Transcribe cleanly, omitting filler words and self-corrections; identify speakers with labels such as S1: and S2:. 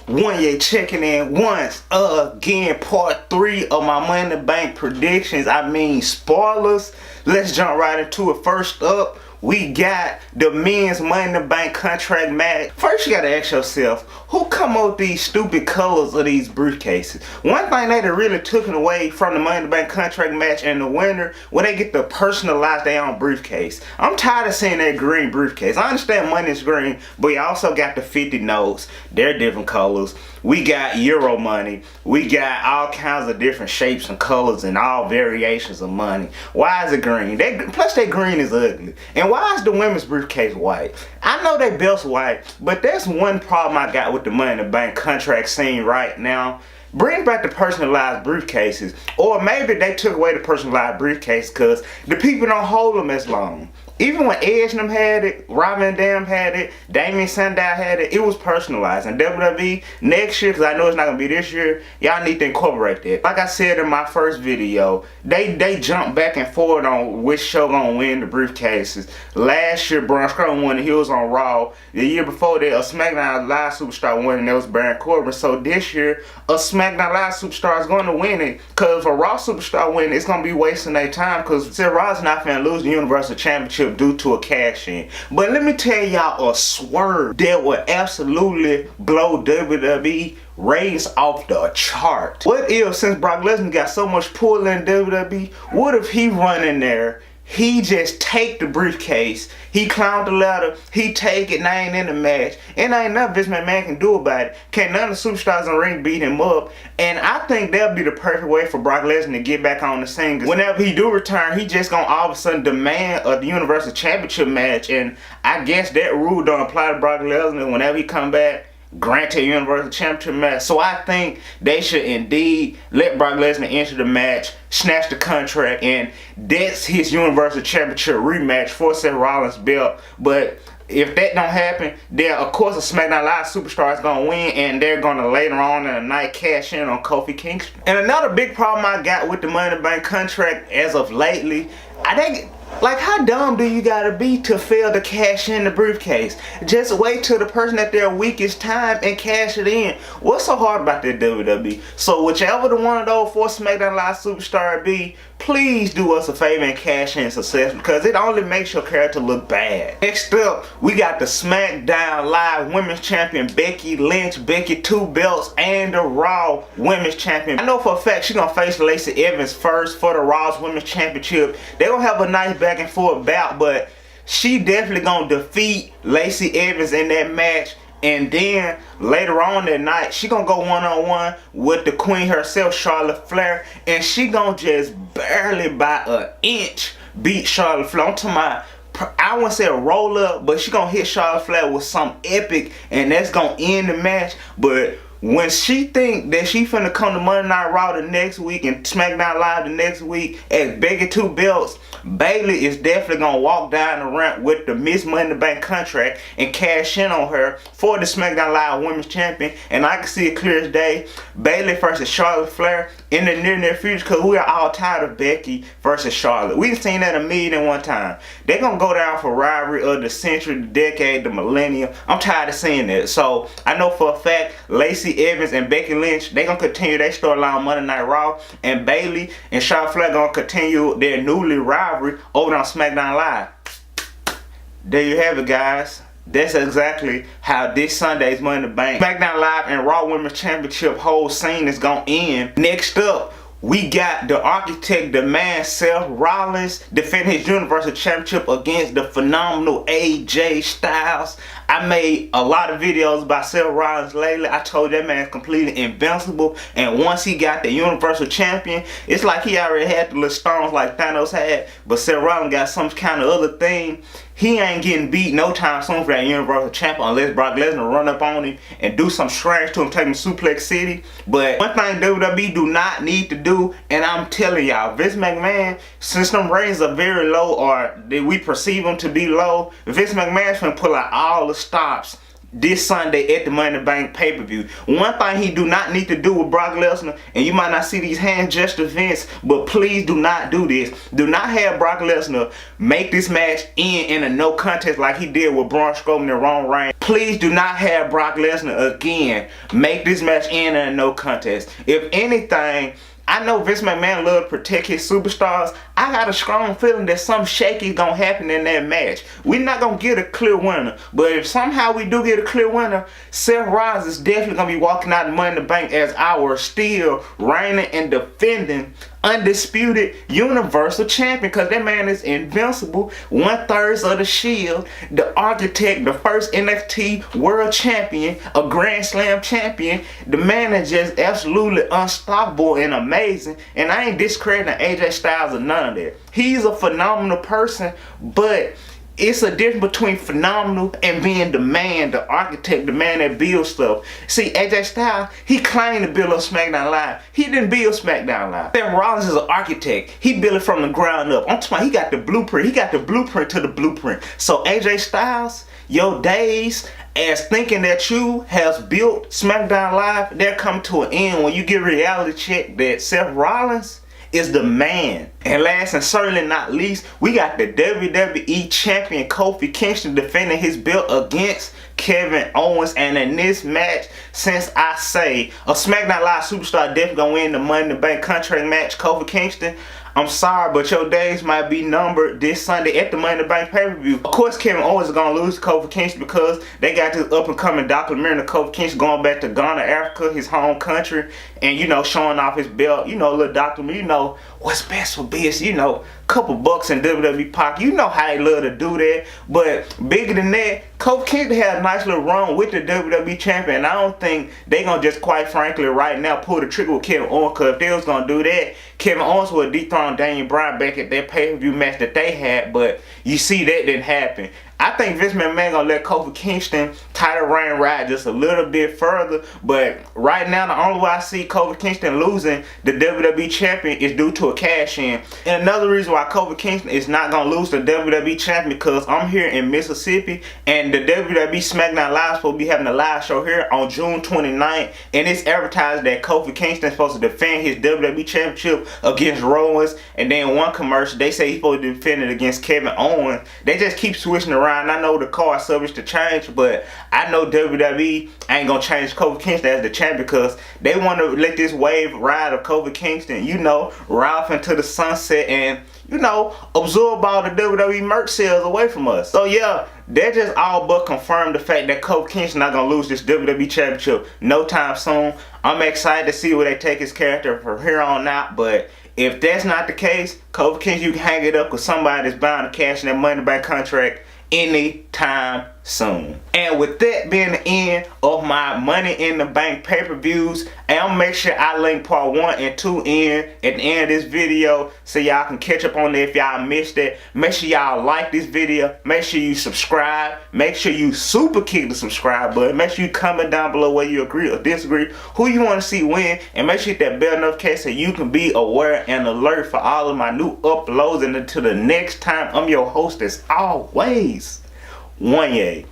S1: Wanya checking in once again. Part 3 of my Money in the Bank predictions. I mean spoilers. Let's jump right into it. First up, we got the men's Money in the Bank contract match. First, you gotta ask yourself, who come up with these stupid colors of these briefcases? One thing they really took away from the Money in the Bank contract match and the winner, when they get to personalize their own briefcase. I'm tired of seeing that green briefcase. I understand money is green, but you also got the 50 notes. They're different colors. We got Euro money. We got all kinds of different shapes and colors and all variations of money. Why is it green? Plus that green is ugly. And why is the women's briefcase white? I know they belt's white, but that's one problem I got with the Money in the Bank contract scene right now. Bring back the personalized briefcases, or maybe they took away the personalized briefcase because the people don't hold them as long. Even when Edge and them had it, Robin and Dam had it, Damien Sandow had it, it was personalized. And WWE, next year, because I know it's not going to be this year, y'all need to incorporate that. Like I said in my first video, they jumped back and forth on which show going to win the briefcases. Last year, Braun Strowman won, he was on Raw. The year before that, a SmackDown Live Superstar won, and that was Baron Corbin. So this year, a SmackDown Live Superstar is going to win it. Because if a Raw Superstar win, it's going to be wasting their time. Because Seth Rollins not going to lose the Universal Championship due to a cash in. But let me tell y'all a swerve that would absolutely blow WWE ratings off the chart. What if, since Brock Lesnar got so much pull in WWE, what if he run in there, he just take the briefcase, he climb the ladder, he take it, and I ain't in the match, and ain't nothing Vince McMahon can do about it. Can't none of the superstars in the ring beat him up, and I think that'll be the perfect way for Brock Lesnar to get back on the scene. Whenever he do return, he just gonna all of a sudden demand the Universal Championship match, and I guess that rule don't apply to Brock Lesnar. Whenever he come back, granted Universal Championship match. So I think they should indeed let Brock Lesnar enter the match, snatch the contract, and that's his Universal Championship rematch for Seth Rollins' belt. But if that don't happen, then of course a SmackDown Live Superstar is going to win, and they're going to later on in the night cash in on Kofi Kingston. And another big problem I got with the Money in the Bank contract as of lately, I think, like, how dumb do you gotta be to fail to cash in the briefcase? Just wait till the person at their weakest time and cash it in. What's so hard about that, WWE? So whichever the one of those 4 SmackDown Live Superstar be, please do us a favor and cash in successfully, because it only makes your character look bad. Next up, we got the SmackDown Live Women's Champion Becky Lynch, Becky 2 belts, and the Raw Women's Champion. I know for a fact she's gonna face Lacey Evans first for the Raw's Women's Championship. They're gonna have a nice back and forth bout, but she definitely gonna defeat Lacey Evans in that match. And then later on that night, she gonna go one-on-one with the queen herself, Charlotte Flair, and she gonna just barely by an inch beat Charlotte Flair. I'm talking about, I wouldn't say a roll up, but she gonna hit Charlotte Flair with some epic, and that's gonna end the match. But when she think that she finna come to Monday Night Raw the next week and SmackDown Live the next week as Becky 2 belts, Bayley is definitely gonna walk down the ramp with the Miss Money in the Bank contract and cash in on her for the SmackDown Live Women's Champion. And I can see it clear as day, Bayley versus Charlotte Flair in the near future, because we are all tired of Becky versus Charlotte. We've seen that 1,000,001 times. They're gonna go down for rivalry of the century, the decade, the millennium. I'm tired of seeing that. So I know for a fact Lacey Evans and Becky Lynch, they gonna continue their storyline on Monday Night Raw, and Bayley and Charlotte Flair gonna continue their newly rivalry over on SmackDown Live. There you have it, guys. That's exactly how this Sunday's Money in the Bank, SmackDown Live and Raw Women's Championship whole scene is gonna end. Next up, we got the architect, the man Seth Rollins, defending his Universal Championship against the phenomenal AJ Styles. I made a lot of videos about Seth Rollins lately. I told that man's completely invincible, and once he got the Universal Champion, it's like he already had the little stones like Thanos had, but Seth Rollins got some kind of other thing. He ain't getting beat no time soon for that Universal Champion unless Brock Lesnar run up on him and do some strange to him, take him to Suplex City. But one thing WWE do not need to do, and I'm telling y'all, Vince McMahon, since them ratings are very low, or that we perceive them to be low, Vince McMahon's gonna pull out all the stops this Sunday at the Money in the Bank pay-per-view. One thing he do not need to do with Brock Lesnar, and you might not see these hand gesture events, but please do not do this. Do not have Brock Lesnar make this match end in a no contest like he did with Braun Strowman and Roman Reigns. Please do not have Brock Lesnar again make this match end in a no contest. If anything, I know Vince McMahon love to protect his superstars. I got a strong feeling that something shaky is going to happen in that match. We're not going to get a clear winner. But if somehow we do get a clear winner, Seth Rollins is definitely going to be walking out of Money in the Bank as our still reigning and defending undisputed Universal Champion, because that man is invincible, 1/3 of the Shield, the architect, the first NXT World Champion, a Grand Slam champion. The man is just absolutely unstoppable and amazing, and I ain't discrediting AJ Styles or none of that. He's a phenomenal person, but it's a difference between phenomenal and being the man, the architect, the man that builds stuff. See, AJ Styles, he claimed to build up SmackDown Live. He didn't build SmackDown Live. Seth Rollins is an architect. He built it from the ground up. I'm talking about he got the blueprint. He got the blueprint to the blueprint. So AJ Styles, your days as thinking that you has built SmackDown Live, they're coming to an end when you get a reality check that Seth Rollins is the man. And last and certainly not least, we got the WWE Champion Kofi Kingston defending his belt against Kevin Owens. And in this match, since I say a SmackDown Live superstar definitely gonna win the Money in the Bank contract match, Kofi Kingston, I'm sorry, but your days might be numbered this Sunday at the Money in the Bank pay-per-view. Of course, Kevin Owens is going to lose to Kofi Kingston because they got this up-and-coming documentary of Kofi Kingston going back to Ghana, Africa, his home country, and, you know, showing off his belt. You know, a little documentary, you know, what's best for business, you know, couple bucks in WWE pocket. You know how they love to do that. But bigger than that, Kofi Kingston had a nice little run with the WWE champion. And I don't think they gonna just, quite frankly, right now pull the trigger with Kevin Owens. Because if they was gonna do that, Kevin Owens would dethrone Daniel Bryan back at that pay-per-view match that they had. But you see, that didn't happen. I think Vince McMahon gonna let Kofi Kingston title reign ride just a little bit further. But right now, the only way I see Kofi Kingston losing the WWE champion is due to a cash in. And another reason why Kofi Kingston is not gonna lose the WWE champion, because I'm here in Mississippi and the WWE SmackDown Live is supposed to be having a live show here on June 29th, and it's advertised that Kofi Kingston is supposed to defend his WWE championship against Rollins. And then one commercial, they say he's supposed to defend it against Kevin Owens. They just keep switching around. I know the card subject to change, but I know WWE ain't gonna change Kofi Kingston as the champion because they want to let this wave ride of Kofi Kingston, you know, ride into the sunset and, you know, absorb all the WWE merch sales away from us. So yeah, that just all but confirmed the fact that Kofi Kingston not gonna lose this WWE championship no time soon. I'm excited to see where they take his character from here on out, but if that's not the case, Kofi Kingston, you can hang it up with somebody that's bound to cash in that Money in the Bank contract anytime soon. And with that being the end of my Money in the Bank pay-per-views, I'll make sure I link part 1 and 2 in at the end of this video so y'all can catch up on it if y'all missed it. Make sure y'all like this video, make sure you subscribe, make sure you super kick the subscribe button, make sure you comment down below whether you agree or disagree, who you want to see win, and make sure you hit that bell notification so you can be aware and alert for all of my new uploads. And until the next time, I'm your host as always, Wanya.